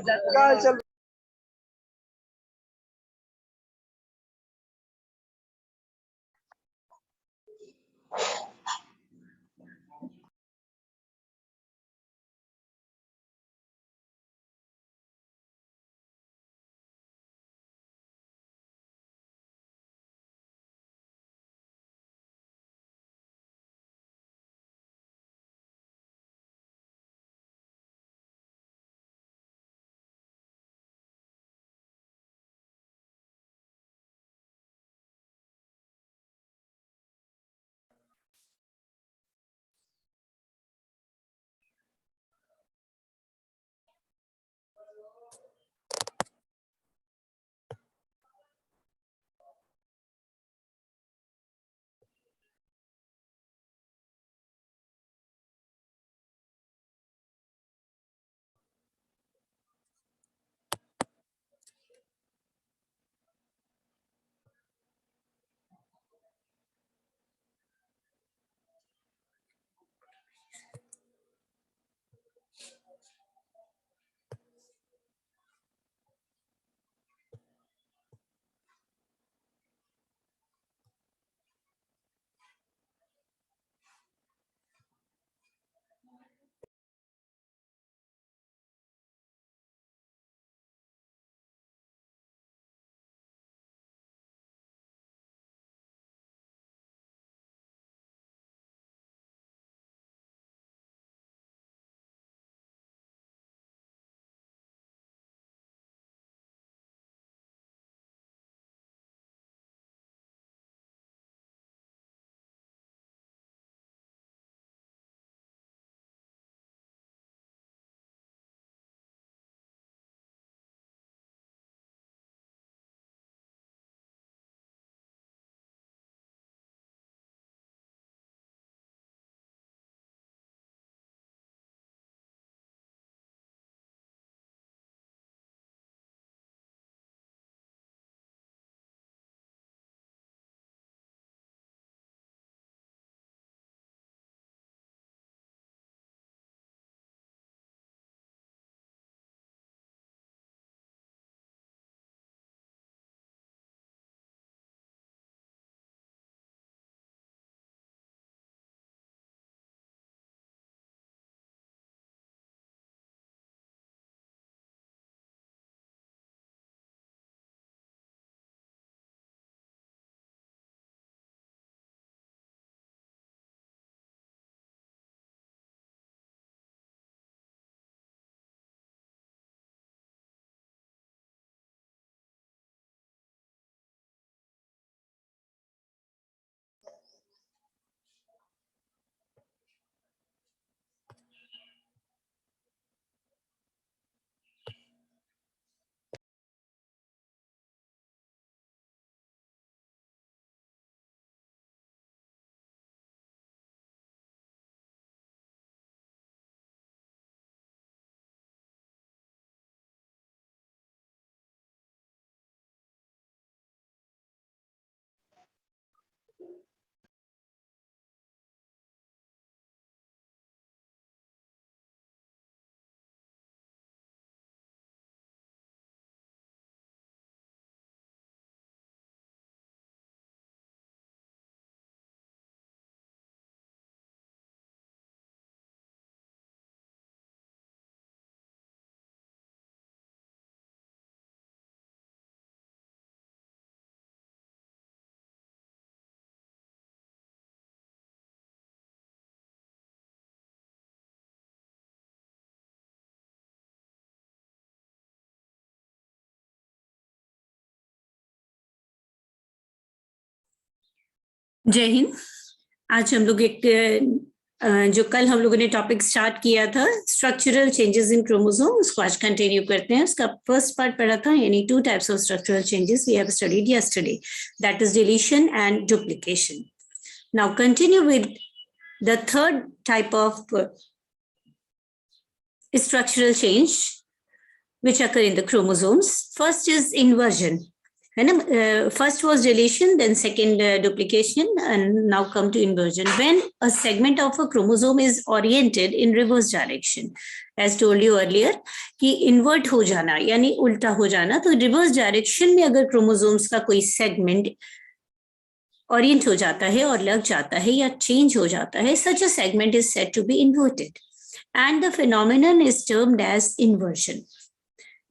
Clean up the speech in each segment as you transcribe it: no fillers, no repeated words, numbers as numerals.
क्या चल जय हिंद। आज हम लोग एक जो कल हम लोगों ने टॉपिक स्टार्ट किया था स्ट्रक्चरल चेंजेस इन क्रोमोसोम, उसको आज कंटिन्यू करते हैं। उसका फर्स्ट पार्ट पढ़ा था, यानी 2 types of structural changes we have studied yesterday, that is deletion and duplication. Now continue with the third type of structural change which occur in the chromosomes. First is inversion. है ना. First was deletion, then second duplication, and now come to inversion. When a segment of a chromosome is oriented in reverse direction, as told you earlier, कि invert हो जाना यानी उल्टा हो जाना, तो reverse direction में अगर chromosomes का कोई segment orient हो जाता है और लग जाता है या change हो जाता है, such a segment is said to be inverted, and the phenomenon is termed as inversion.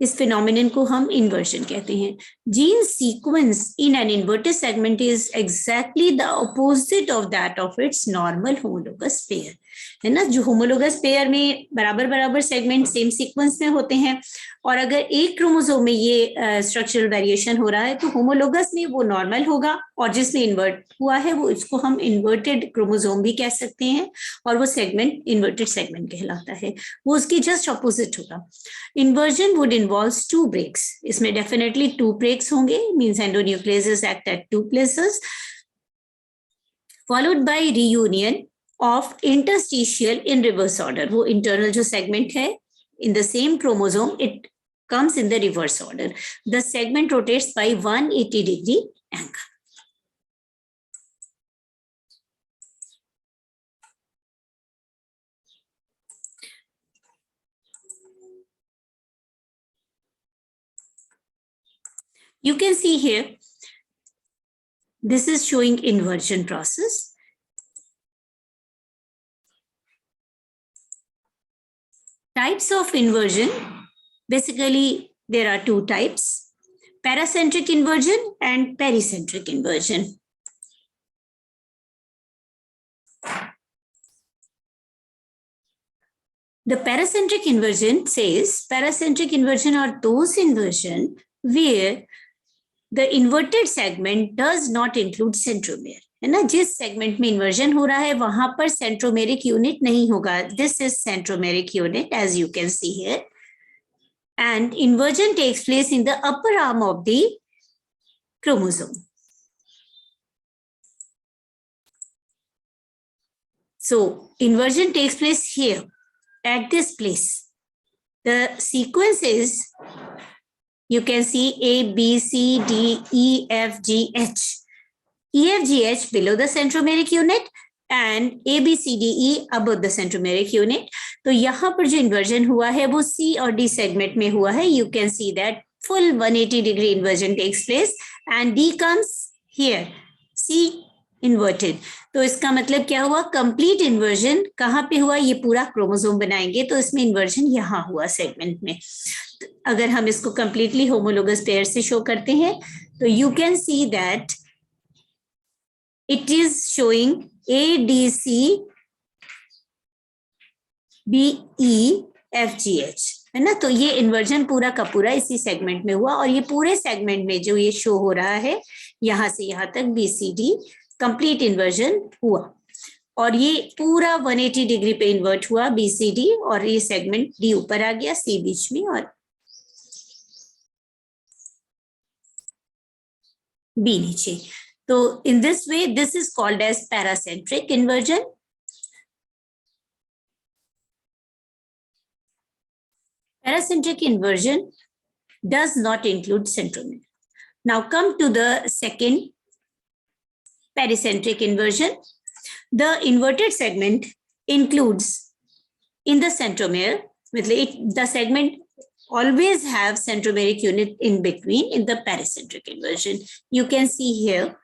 इस फिनोमिनन को हम इन्वर्जन कहते हैं. Gene sequence in an inverted segment is exactly the opposite of that of its normal homologous pair, है ना. जो homologous pair में बराबर बराबर सेगमेंट सेम सीक्वेंस में होते हैं, और अगर एक क्रोमोसोम में ये स्ट्रक्चरल वेरिएशन हो रहा है तो होमोलोगस में वो नॉर्मल होगा, और जिसमें इन्वर्ट हुआ है वो इसको हम इन्वर्टेड क्रोमोसोम भी कह सकते हैं, और वो सेगमेंट इन्वर्टेड सेगमेंट कहलाता है. वो उसकी जस्ट ऑपोजिट होगा. Inversion would involves 2 breaks. इसमें डेफिनेटली 2 breaks होंगे, means endonucleases act at 2 places, followed by reunion of interstitial in reverse order. वो इंटरनल जो सेगमेंट है in the same chromosome, it comes in the reverse order. The segment rotates by 180-degree angle. You can see here, this is showing inversion process. Types of inversion, basically there are 2 types, paracentric inversion and pericentric inversion. The paracentric inversion says, paracentric inversion are those inversion where the inverted segment does not include centromere, है ना. जिस segment में inversion हो रहा है वहां पर centromeric unit नहीं होगा. This is centromeric unit as you can see here, and inversion takes place in the upper arm of the chromosome. So inversion takes place here at this place. The sequence is, you can see A, B, C, D, E, F, G, H. E, F, G, H below the centromeric unit and A, B, C, D, E above the centromeric unit. तो यहाँ पर जो inversion हुआ है वो C और D segment में हुआ है. You can see that full 180-degree inversion takes place and D comes here. C inverted. तो इसका मतलब क्या हुआ, कंप्लीट इन्वर्जन कहाँ पे हुआ, ये पूरा क्रोमोसोम बनाएंगे तो इसमें इन्वर्जन यहाँ हुआ सेगमेंट में. अगर हम इसको कंप्लीटली होमोलोगस पेयर से शो करते हैं तो you can see that it is showing ADC BEFGH, है ना. तो ये इन्वर्जन पूरा का पूरा इसी सेगमेंट में हुआ, और ये पूरे सेगमेंट में जो ये शो हो रहा है यहाँ से यहाँ तक BCD कंप्लीट इन्वर्जन हुआ, और ये पूरा 180 डिग्री पे इन्वर्ट हुआ BCD, और ये सेगमेंट D ऊपर आ गया, C बीच में और B नीचे. तो in this way this is called as paracentric inversion. Paracentric inversion does not include centromere. Now come to the second, pericentric inversion. The inverted segment includes in the centromere, the segment always have centromeric unit in between in the pericentric inversion. You can see here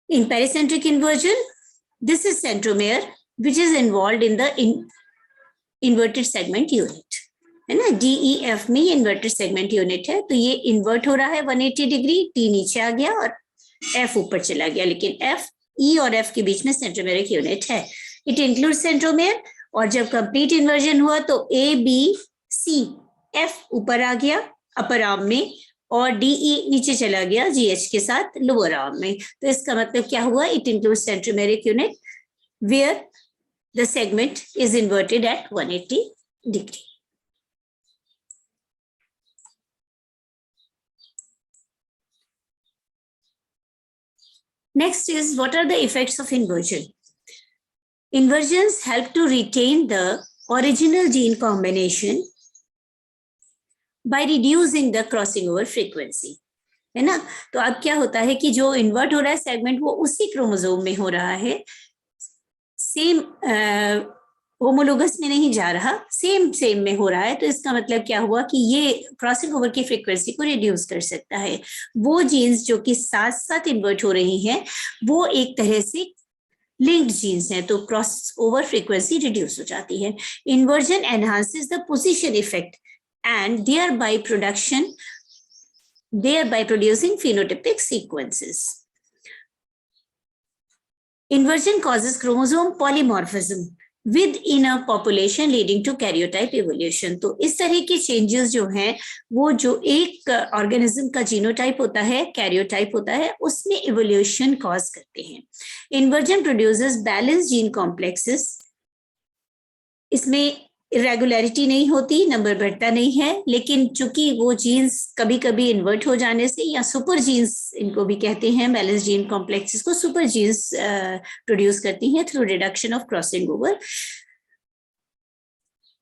in pericentric inversion, this is centromere which is involved in the inverted segment unit, है ना. DEF में inverted segment unit है, तो ये invert हो रहा है 180 degree, T नीचे आ गया और F ऊपर चला गया, लेकिन F, E और F के बीच में सेंट्रोमेरिक यूनिट है. इट इंक्लूड सेंट्रोमेयर, और जब कंप्लीट इन्वर्जन हुआ तो A, B, C, F ऊपर आ गया अपर आर्म में, और DE नीचे चला गया GH के साथ लोअर आर्म में. तो इसका मतलब क्या हुआ, it include centromeric unit where the segment is inverted at 180 degree. Next is, what are the effects of inversion? Inversions help to retain the original gene combination by reducing the crossing over frequency, है ना। तो अब क्या होता है कि जो invert हो रहा है सेगमेंट वो उसी क्रोमोसोम में हो रहा है, सेम होमोलोगस में नहीं जा रहा, सेम में हो रहा है। तो इसका मतलब क्या हुआ कि ये क्रॉसिंग ओवर की फ्रीक्वेंसी को रिड्यूस कर सकता है। वो जीन्स जो कि साथ साथ इन्वर्ट हो रही हैं वो एक तरह से लिंक्ड जीन्स हैं, तो क्रॉस ओवर फ्रीक्वेंसी रिड्यूस हो जाती है। Inversion enhances the position effect and thereby producing phenotypic sequences. Inversion causes chromosome polymorphism within a population leading to karyotype evolution. तो इस तरह के चेंजेस जो हैं वो जो एक ऑर्गेनिज्म का जीनोटाइप होता है, कैरियोटाइप होता है, उसमें इवोल्यूशन कॉज करते हैं। Inversion produces balance gene complexes, इसमें इरेगुलरिटी नहीं होती, नंबर बढ़ता नहीं है, लेकिन चूंकि वो जीन्स कभी कभी इन्वर्ट हो जाने से, या सुपर जीन्स इनको भी कहते हैं, बैलेंस जीन कॉम्प्लेक्सेस को सुपर जीन्स प्रोड्यूस करती हैं through reduction of crossing over,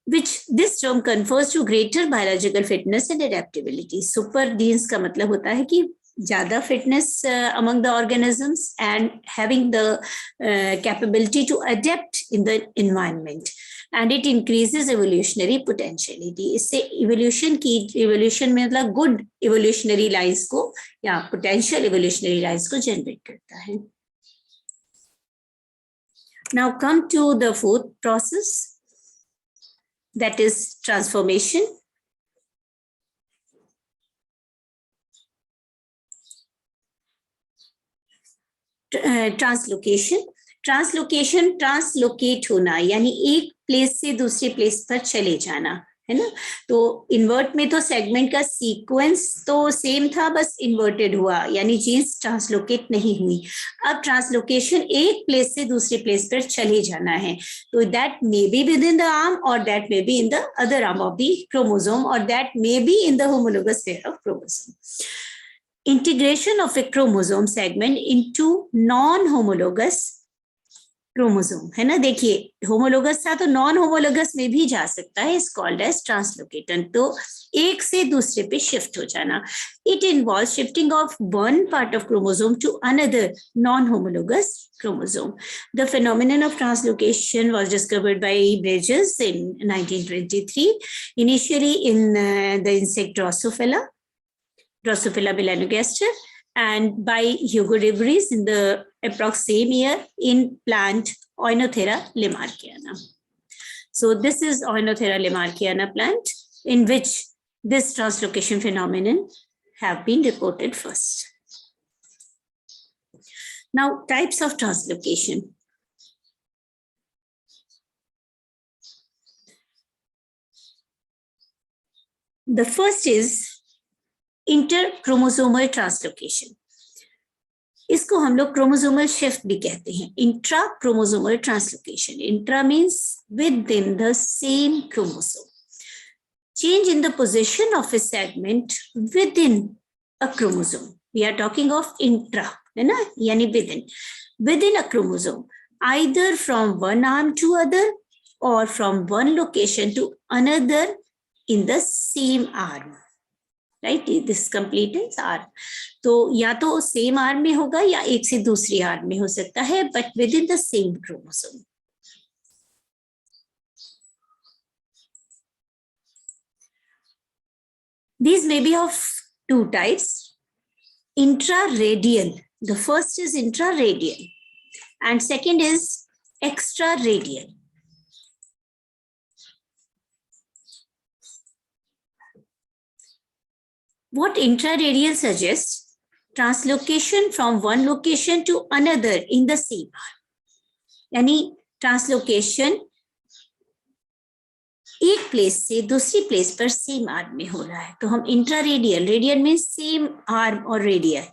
which this term confers to greater biological fitness and adaptability. Super genes का मतलब होता है कि ज्यादा fitness among the organisms and having the capability to adapt in the environment. And it increases evolutionary potentiality. इससे evolution में मतलब good evolutionary lines को या potential evolutionary lines को generate करता है. Now come to the fourth process, that is transformation. Translocation translocate होना, यानी एक प्लेस से दूसरे प्लेस पर चले जाना, है ना। तो इन्वर्ट में तो सेगमेंट का सीक्वेंस तो सेम था, बस इन्वर्टेड हुआ, यानी जीन्स ट्रांसलोकेट नहीं हुई। अब ट्रांसलोकेशन एक प्लेस से दूसरे प्लेस पर चले जाना है, तो that may be within the arm और that may be in the other arm of the chromosome और that may be in the homologous pair of chromosome. Integration of a chromosome segment into non-homologous chromosome, है ना। देखिए homologous था तो non homologous में भी जा सकता है, इज कॉल्ड एज ट्रांसलोकेटन। तो एक से दूसरे पे शिफ्ट हो जाना। It involve shifting of one part of chromosome to another non homologous chromosome. The phenomenon of translocation was discovered by Bridges in 1923, initially in the insect Drosophila melanogaster, and by Hugo de Vries in the approx same year in plant Oenothera lamarckiana. So this is Oenothera lamarckiana plant in which this translocation phenomenon have been reported first. Now, types of translocation. The first is interchromosomal translocation. इसको हम लोग chromosomal shift भी कहते हैं. Intra chromosomal translocation. Intra means within the same chromosome. Change in the position of a segment within a chromosome. We are talking of intra, है ना, यानी within a chromosome, either from one arm to other और from one location to another in the same arm. Right, this complete is arm. तो या तो same arm में होगा या एक से दूसरी आर्म में हो सकता है, but with in the same chromosome. These may be of two types. Intraradial. The first is intraradial and second is extraradial. What intraradial suggests? Translocation from one location to another in the same arm. यानी translocation एक place से दूसरी place पर same arm में हो रहा है, तो हम इंट्रारेडियल, रेडियल में सेम आर्म और रेडियल,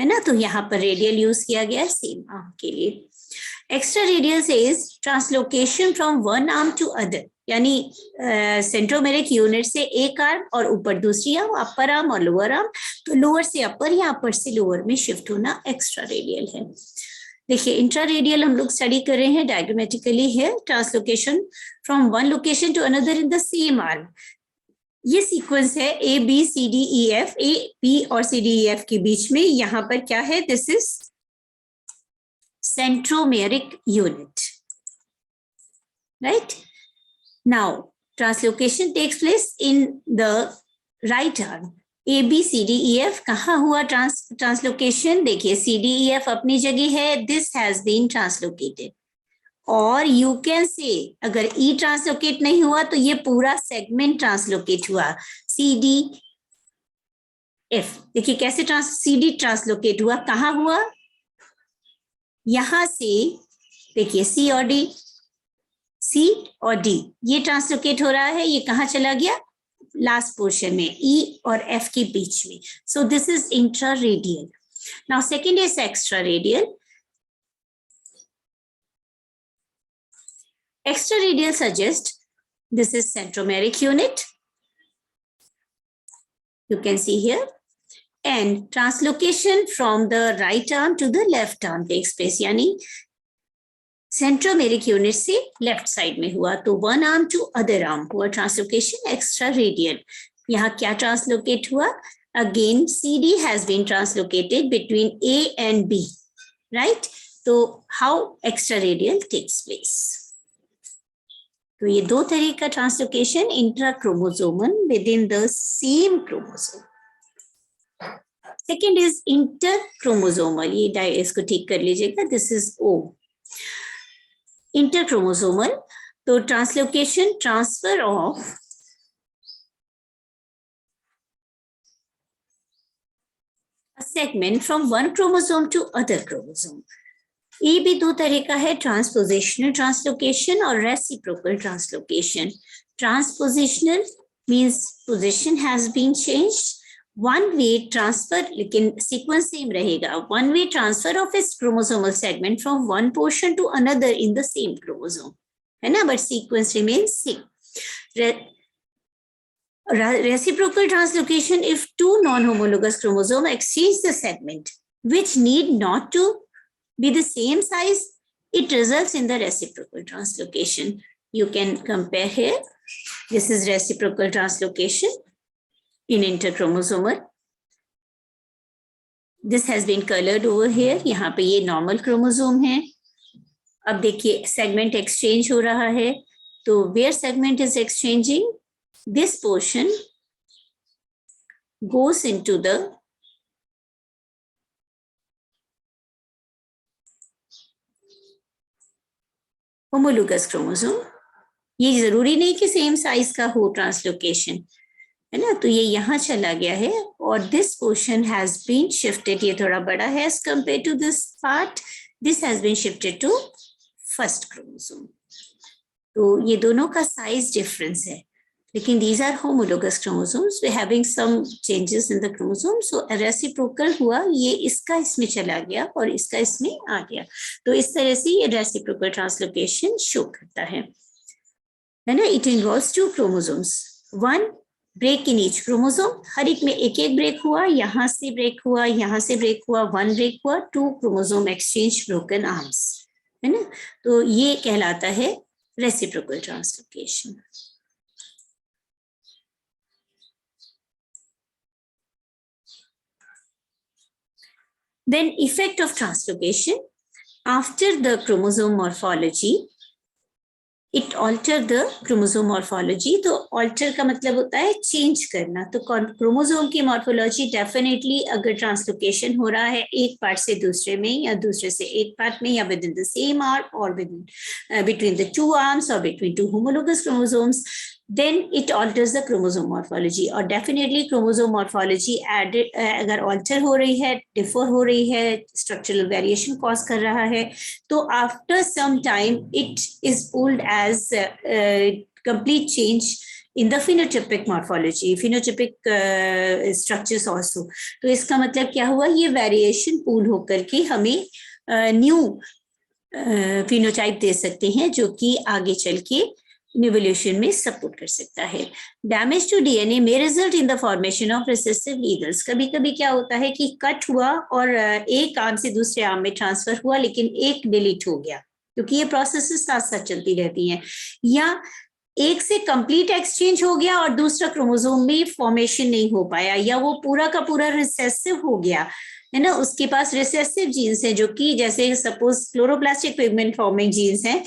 है ना, तो यहाँ पर रेडियल यूज किया गया है सेम आर्म के लिए. एक्स्ट्रा रेडियल से is translocation from one arm to other, यानी सेंट्रोमेरिक यूनिट से एक आर्म और ऊपर दूसरी आर्म, अपर आर्म और लोअर आर्म, तो लोअर से अपर या अपर से लोअर में शिफ्ट होना एक्स्ट्रा रेडियल है. देखिए इंट्रारेडियल हम लोग स्टडी कर रहे हैं डायग्रामेटिकली है. Translocation from one location to another in the same arm, ये सीक्वेंस है A B C D E F, A B और सी डी ई एफ के बीच में यहां पर क्या है, this is centromeric unit, right. Now translocation takes place in the right arm. A B C D E F कहाँ हुआ translocation, देखिए सी डी ई एफ अपनी जगह है, दिस हैज बीन ट्रांसलोकेटेड. और यू कैन से अगर ई ट्रांसलोकेट नहीं हुआ तो ये पूरा सेगमेंट ट्रांसलोकेट हुआ. सी डी एफ देखिए कैसे सी डी ट्रांसलोकेट हुआ, कहाँ हुआ, यहां से देखिए सी और डी, सी और डी ये ट्रांसलोकेट हो रहा है, ये कहाँ चला गया, लास्ट पोर्शन में ई और एफ के बीच में. So this is intra radial. Now second is extra radial. Extra radial suggests this is centromeric unit. You can see here. And translocation from the right arm to the left arm takes place. यानी centromeric unit से left side में हुआ, तो one arm to other arm हुआ translocation extra radial. यहाँ क्या translocate हुआ? Again, CD has been translocated between A and B, right? तो how extra radial takes place? तो ये दो तरह का translocation intrachromosomal within the same chromosome. Second is interchromosomal. ये इसको ठीक कर लीजिएगा, दिस इज ओ. इंटरक्रोमोसोमल तो translocation transfer of a segment from one chromosome to other chromosome. ये भी दो तरह का है, ट्रांसपोजिशनल ट्रांसलोकेशन और reciprocal translocation. Transpositional means position has been changed, one way transfer, लेकिन सीक्वेंस सेम रहेगा. वन वे ट्रांसफर ऑफ इस chromosomal segment from one portion to another in the same chromosome, है ना, but sequence remains same. Reciprocal translocation if two non-homologous chromosomes exchange the segment, which need not to be the same size, it results in the reciprocal translocation. You can compare here. This is reciprocal translocation in interchromosomal. This has been colored over here. यहाँ पे ये normal chromosome है. अब देखिए segment exchange हो रहा है. तो where segment is exchanging? This portion goes into the homologous chromosome. ये जरूरी नहीं कि सेम साइज का हो ट्रांसलोकेशन, है ना, तो ये यहाँ चला गया है और this portion has been shifted. ये थोड़ा बड़ा है as compare to this part. This has been shifted to first chromosome. तो ये दोनों का साइज डिफरेंस है, लेकिन these are homologous chromosomes. We're having some changes in the chromosome. So reciprocal हुआ, ये इसका इसमें चला गया और इसका इसमें आ गया. तो इस तरह से ये reciprocal translocation शो करता है ना. It involves two chromosomes. One break in each chromosome. हर एक में एक एक ब्रेक हुआ, यहाँ से ब्रेक हुआ, यहाँ से ब्रेक हुआ, वन ब्रेक हुआ, two chromosome exchange broken arms, है ना. तो ये कहलाता है reciprocal translocation. Then effect of translocation after the chromosome morphology, it alter the chromosome morphology. तो alter का मतलब होता है change करना. तो क्रोमोसोम की morphology definitely अगर translocation हो रहा है एक पार्ट से दूसरे में या दूसरे से एक पार्ट में या within the same arm or between the two arms or between two homologous chromosomes, then it alters the chromosome morphology. और definitely chromosome morphology अगर alter हो रही है, differ हो रही है, structural variation cause कर रहा है, तो after some time it is pulled as complete change in the phenotypic morphology, phenotypic structures also. तो इसका मतलब क्या हुआ, ये variation pull होकर के हमें new phenotype दे सकते हैं जो कि आगे चल के इवोल्यूशन में सपोर्ट कर सकता है. डैमेज टू डीएनए में result in the formation of recessive leaders. कभी कभी क्या होता है कि कट हुआ और एक आर्म से दूसरे आर्म में ट्रांसफर हुआ लेकिन एक डिलीट हो गया, क्योंकि ये प्रोसेसेस साथ साथ चलती रहती हैं. या एक से कंप्लीट एक्सचेंज हो गया और दूसरा क्रोमोसोम में फॉर्मेशन नहीं हो पाया, या वो पूरा का पूरा रिसेसिव हो गया, है ना, उसके पास रिसेसिव जीन्स है, जो कि जैसे सपोज क्लोरोप्लास्टिक पिगमेंट फॉर्मिंग जीन्स हैं,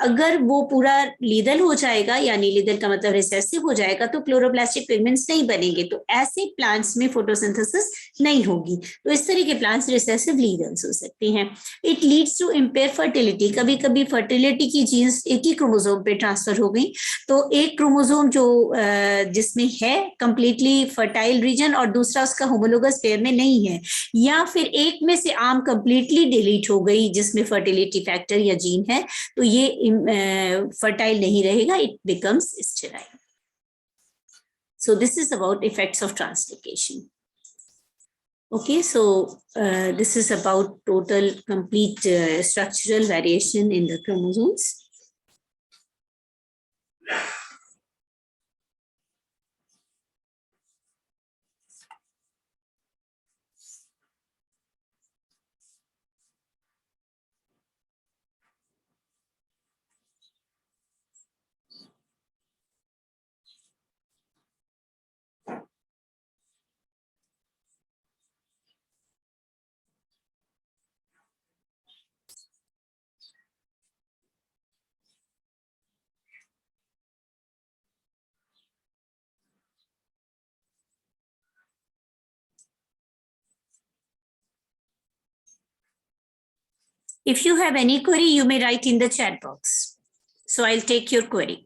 अगर वो पूरा लीदल हो जाएगा, यानी लीदल का मतलब रिसेसिव हो जाएगा, तो क्लोरोप्लास्टिक पिगमेंट्स नहीं बनेंगे, तो ऐसे प्लांट्स में फोटोसिंथेसिस नहीं होगी। तो इस तरह के प्लांट्स रिसेसिव लीदल्स हो सकते हैं। It leads to impair fertility, कभी कभी फर्टिलिटी की जीन्स एक ही क्रोमोसोम पे ट्रांसफर हो गई, तो एक क्रोमोसोम जो जिसमें है कंप्लीटली फर्टाइल रीजन और दूसरा उसका होमोलोगस पेयर में नहीं है, या फिर एक में से आर्म कंप्लीटली डिलीट हो गई जिसमें फर्टिलिटी फैक्टर या जीन है, तो ये फर्टाइल नहीं रहेगा, it becomes sterile. So this is about effects of translocation. Okay, so this is about total complete structural variation in the chromosomes. If you have any query, you may write in the chat box. So I'll take your query.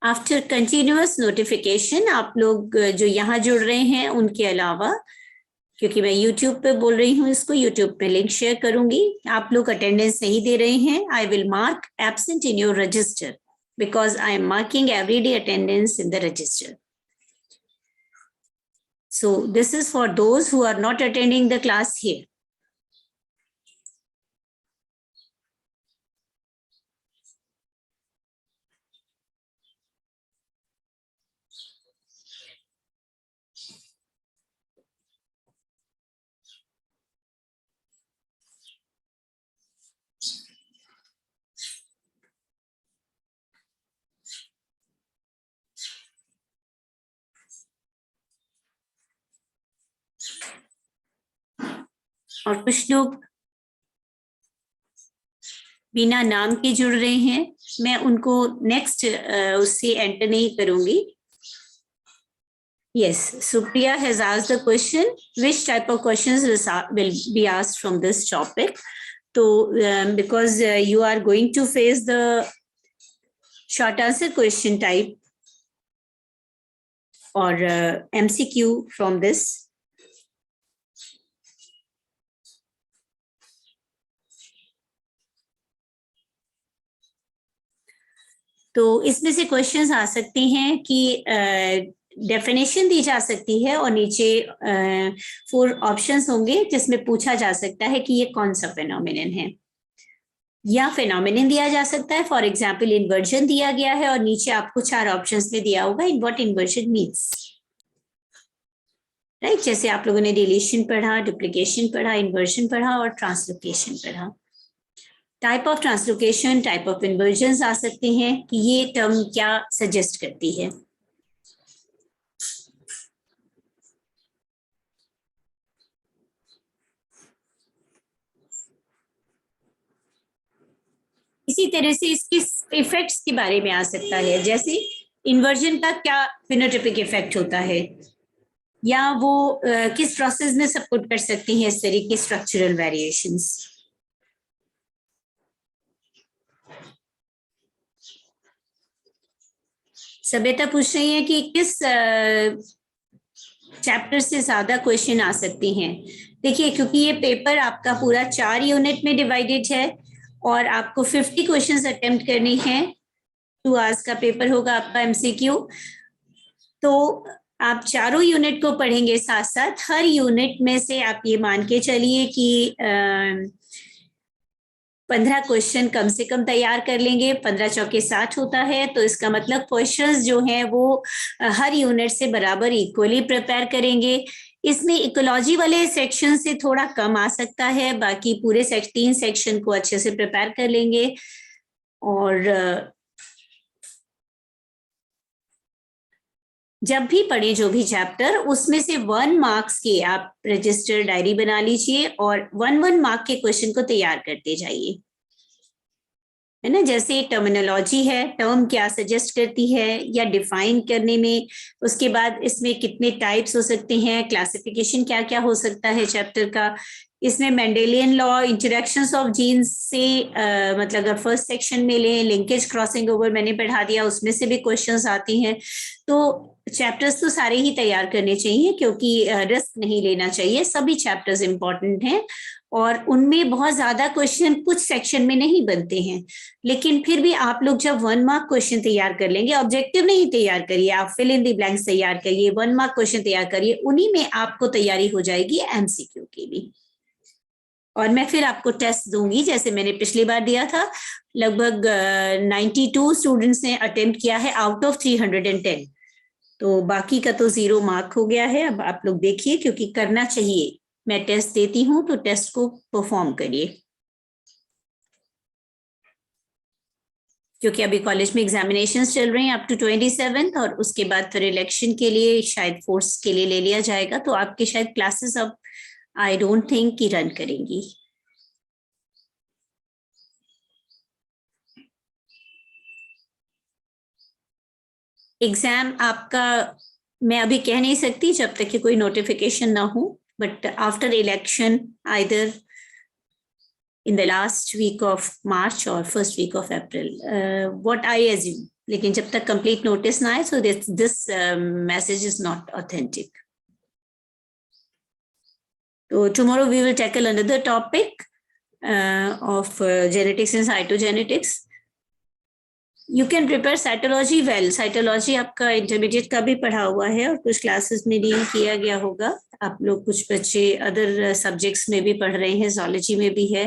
After continuous notification, आप लोग जो यहाँ जुड़ रहे हैं उनके अलावा, क्योंकि मैं YouTube पे बोल रही हूँ, इसको YouTube पे लिंक शेयर करूंगी, आप लोग अटेंडेंस नहीं दे रहे हैं, I will mark absent in your register because I am marking everyday attendance in the register. So this is for those who are not attending the class here. और कुछ लोग बिना नाम के जुड़ रहे हैं, मैं उनको नेक्स्ट उससे एंटर नहीं करूंगी. Yes, Supriya has asked the question, which type of questions will be asked from this topic? So because you are going to face the short answer question type or MCQ from this. तो इसमें से questions आ सकते हैं कि definition दी जा सकती है और नीचे 4 ऑप्शंस होंगे जिसमें पूछा जा सकता है कि ये कौन सा फेनोमेनन है, या फेनोमेनन दिया जा सकता है. फॉर एग्जांपल इन्वर्जन दिया गया है और नीचे आपको 4 ऑप्शंस में दिया होगा in what inversion means, right. जैसे आप लोगों ने डिलीशन पढ़ा, डुप्लीकेशन पढ़ा, इन्वर्जन पढ़ा और ट्रांसलोकेशन पढ़ा. Type of translocation, type of inversion आ सकते हैं कि ये टर्म क्या सजेस्ट करती है. इसी तरह से इसके इफेक्ट्स के बारे में आ सकता है, जैसे इन्वर्जन का क्या फिनोटाइपिक इफेक्ट होता है, या वो किस प्रोसेस में सपोर्ट कर सकती है इस तरह के स्ट्रक्चरल वेरिएशंस. सभ्यता पूछ रही है कि किस चैप्टर से ज्यादा क्वेश्चन आ सकते हैं. देखिए, क्योंकि ये पेपर आपका पूरा 4 यूनिट में डिवाइडेड है और आपको 50 क्वेश्चंस अटेम्प्ट करने हैं. 2 आवर्स का पेपर होगा आपका MCQ. तो आप चारों यूनिट को पढ़ेंगे साथ साथ. हर यूनिट में से आप ये मान के चलिए कि 15 क्वेश्चन कम से कम तैयार कर लेंगे. 15 चौके 60 होता है, तो इसका मतलब क्वेश्चंस जो हैं वो हर यूनिट से बराबर इक्वली प्रिपेयर करेंगे. इसमें इकोलॉजी वाले सेक्शन से थोड़ा कम आ सकता है, बाकी पूरे 3 सेक्शन को अच्छे से प्रिपेयर कर लेंगे। और जब भी पढ़े जो भी चैप्टर, उसमें से 1 मार्क्स के आप रजिस्टर डायरी बना लीजिए और 1 मार्क के क्वेश्चन को तैयार करते जाइए, है ना। जैसे टर्मिनोलॉजी है, टर्म क्या सजेस्ट करती है या डिफाइन करने में, उसके बाद इसमें कितने टाइप्स हो सकते हैं, क्लासिफिकेशन क्या क्या हो सकता है चैप्टर का। इसमें Mendelian law, interactions of genes से मतलब अगर फर्स्ट सेक्शन में लें, लिंकेज क्रॉसिंग ओवर मैंने पढ़ा दिया, उसमें से भी क्वेश्चंस आती हैं। तो चैप्टर्स तो सारे ही तैयार करने चाहिए, क्योंकि रिस्क नहीं लेना चाहिए। सभी चैप्टर्स इंपॉर्टेंट हैं और उनमें बहुत ज्यादा क्वेश्चन कुछ सेक्शन में नहीं बनते हैं, लेकिन फिर भी आप लोग जब 1 मार्क क्वेश्चन तैयार कर लेंगे, ऑब्जेक्टिव नहीं तैयार करिए, आप फिल इन द ब्लैंक्स तैयार करिए, 1 मार्क क्वेश्चन तैयार करिए, उन्हीं में आपको तैयारी हो जाएगी एमसीक्यू की भी। और मैं फिर आपको टेस्ट दूंगी जैसे मैंने पिछली बार दिया था। लगभग 92 स्टूडेंट्स ने अटेम्प्ट किया है आउट ऑफ 310, तो बाकी का तो 0 मार्क हो गया है। अब आप लोग देखिए, क्योंकि करना चाहिए, मैं टेस्ट देती हूँ तो टेस्ट को परफॉर्म करिए, क्योंकि अभी कॉलेज में एग्जामिनेशंस चल रहे हैं अप टू 27, और उसके बाद फिर इलेक्शन के लिए शायद फोर्स के लिए ले लिया जाएगा, तो आपके शायद क्लासेस अब आई डोंट थिंक कि रन करेंगी। एग्जाम आपका मैं अभी कह नहीं सकती जब तक कि कोई नोटिफिकेशन ना हो, but after election either in the last week of March or first week of April, what I assume. लेकिन जब तक complete notice ना आए, so this message is not authentic. So tomorrow we will tackle another topic of genetics and cytogenetics. You can prepare cytology well. Cytology आपका intermediate का भी पढ़ा हुआ है और कुछ classes में भी किया गया होगा। आप लोग कुछ बच्चे other subjects में भी पढ़ रहे हैं, zoology में भी है।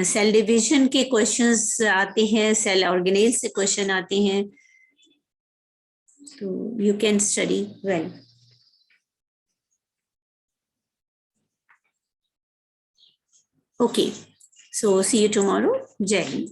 सेल डिवीजन के क्वेश्चंस आते हैं, सेल ऑर्गेनेल से क्वेश्चन आते हैं, तो you can study well. Okay, so see you tomorrow. जय हिंद।